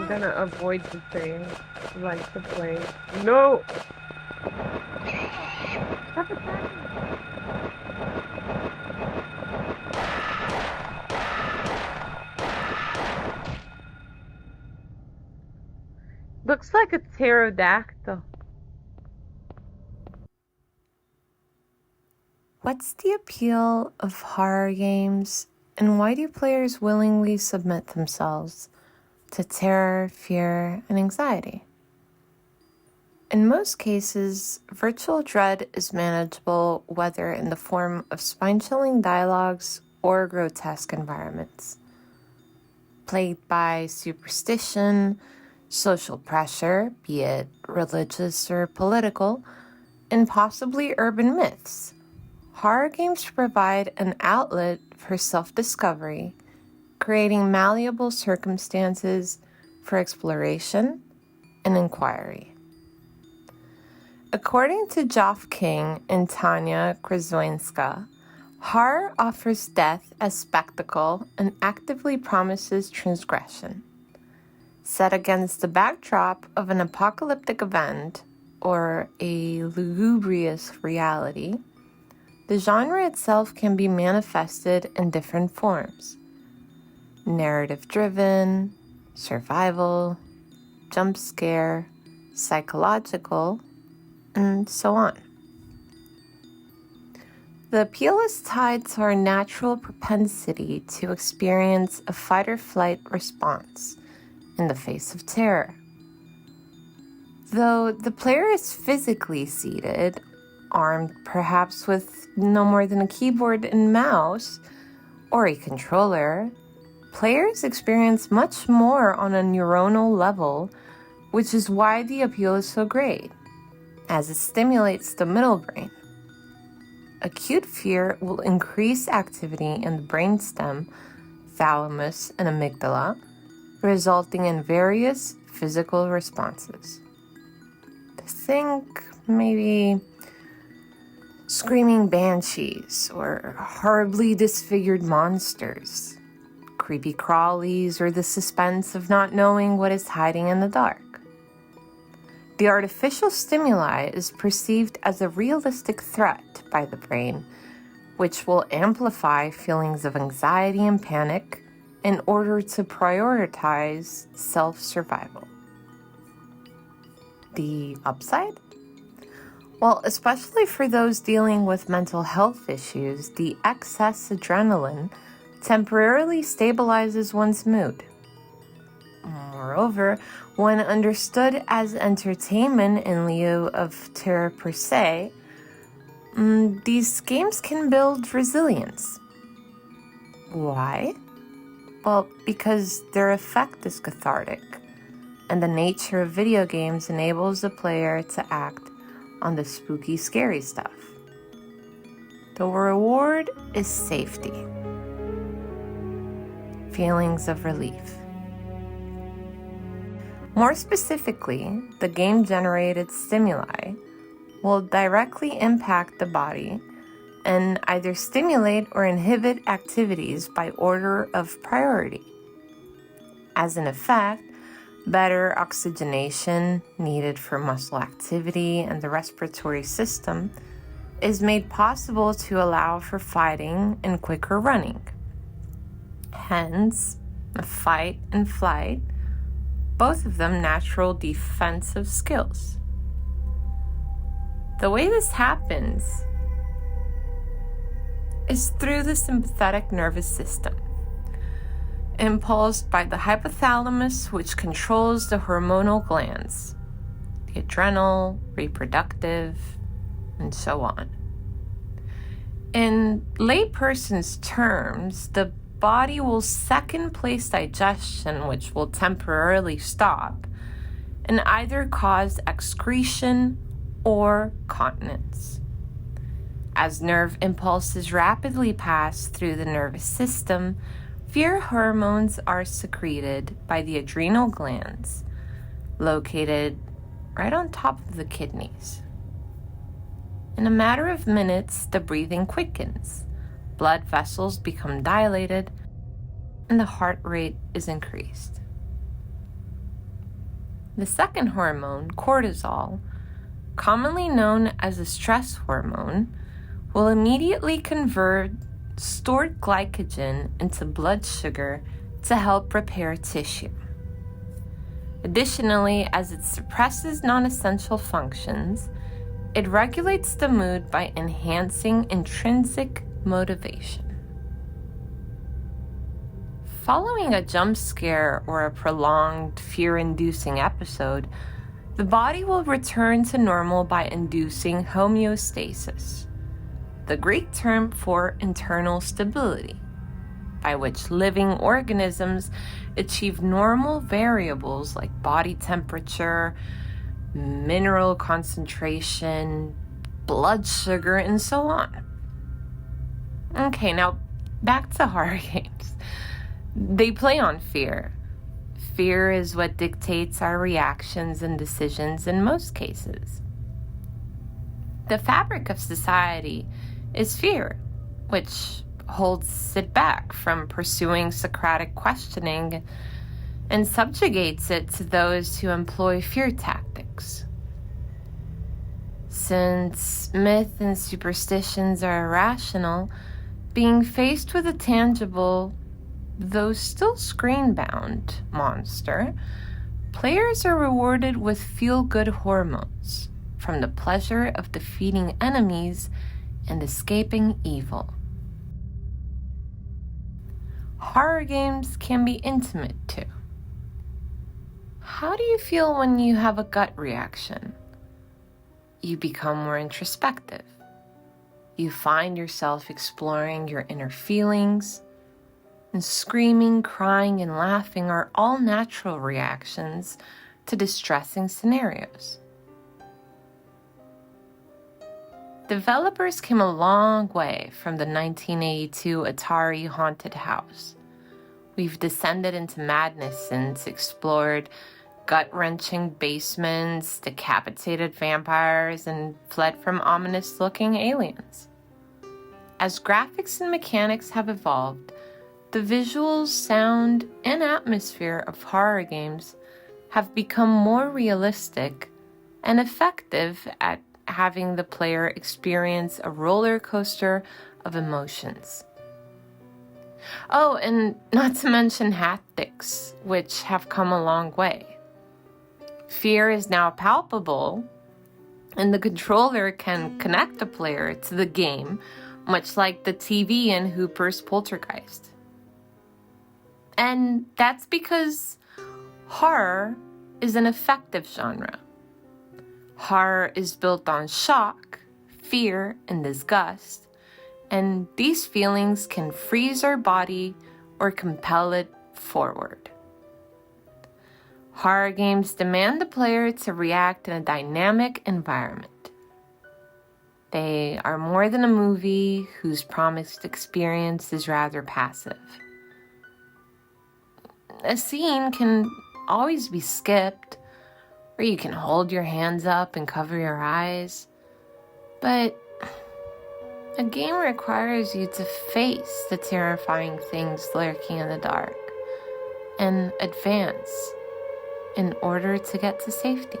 gonna avoid the thing. Like the plane. No! Stop attacking! Looks like a pterodactyl. What's the appeal of horror games, and why do players willingly submit themselves to terror, fear, and anxiety? In most cases, virtual dread is manageable whether in the form of spine-chilling dialogues or grotesque environments. Plagued by superstition, social pressure, be it religious or political, and possibly urban myths, horror games provide an outlet for self-discovery, creating malleable circumstances for exploration and inquiry. According to Geoff King and Tanya Krzywinska, horror offers death as spectacle and actively promises transgression. Set against the backdrop of an apocalyptic event or a lugubrious reality, the genre itself can be manifested in different forms: narrative-driven, survival, jump scare, psychological, and so on. The appeal is tied to our natural propensity to experience a fight-or-flight response in the face of terror. Though the player is physically seated, armed perhaps with no more than a keyboard and mouse or a controller, players experience much more on a neuronal level, which is why the appeal is so great, as it stimulates the middle brain. Acute fear will increase activity in the brainstem, thalamus, and amygdala, resulting in various physical responses. Think maybe screaming banshees or horribly disfigured monsters, creepy crawlies, or the suspense of not knowing what is hiding in the dark. The artificial stimuli is perceived as a realistic threat by the brain, which will amplify feelings of anxiety and panic in order to prioritize self-survival. The upside? Well, especially for those dealing with mental health issues, the excess adrenaline temporarily stabilizes one's mood. Moreover, when understood as entertainment in lieu of terror per se, these games can build resilience. Why? Well, because their effect is cathartic, and the nature of video games enables the player to act on the spooky, scary stuff. The reward is safety, feelings of relief. More specifically, the game-generated stimuli will directly impact the body and either stimulate or inhibit activities by order of priority. As an effect, better oxygenation needed for muscle activity and the respiratory system is made possible to allow for fighting and quicker running. Hence, fight and flight, both of them natural defensive skills. The way this happens is through the sympathetic nervous system, impulsed by the hypothalamus, which controls the hormonal glands, the adrenal, reproductive, and so on. In layperson's terms, the body will second place digestion, which will temporarily stop, and either cause excretion or continence. As nerve impulses rapidly pass through the nervous system, fear hormones are secreted by the adrenal glands, located right on top of the kidneys. In a matter of minutes, the breathing quickens, blood vessels become dilated, and the heart rate is increased. The second hormone, cortisol, commonly known as a stress hormone, will immediately convert stored glycogen into blood sugar to help repair tissue. Additionally, as it suppresses non-essential functions, it regulates the mood by enhancing intrinsic motivation. Following a jump scare or a prolonged fear-inducing episode, the body will return to normal by inducing homeostasis, the Greek term for internal stability, by which living organisms achieve normal variables like body temperature, mineral concentration, blood sugar, and so on. Okay, now back to horror games. They play on fear. Fear is what dictates our reactions and decisions in most cases. The fabric of society is fear, which holds it back from pursuing Socratic questioning and subjugates it to those who employ fear tactics. Since myth and superstitions are irrational, being faced with a tangible, though still screen-bound, monster, players are rewarded with feel-good hormones from the pleasure of defeating enemies and escaping evil. Horror games can be intimate too. How do you feel when you have a gut reaction? You become more introspective. You find yourself exploring your inner feelings, and screaming, crying, and laughing are all natural reactions to distressing scenarios. Developers came a long way from the 1982 Atari Haunted House. We've descended into madness since, explored gut-wrenching basements, decapitated vampires, and fled from ominous-looking aliens. As graphics and mechanics have evolved, the visuals, sound, and atmosphere of horror games have become more realistic and effective at having the player experience a roller coaster of emotions. Oh, and not to mention haptics, which have come a long way. Fear is now palpable, and the controller can connect the player to the game, much like the TV in Hooper's Poltergeist. And that's because horror is an effective genre. Horror is built on shock, fear, and disgust, and these feelings can freeze our body or compel it forward. Horror games demand the player to react in a dynamic environment. They are more than a movie whose promised experience is rather passive. A scene can always be skipped, or you can hold your hands up and cover your eyes, but a game requires you to face the terrifying things lurking in the dark and advance in order to get to safety.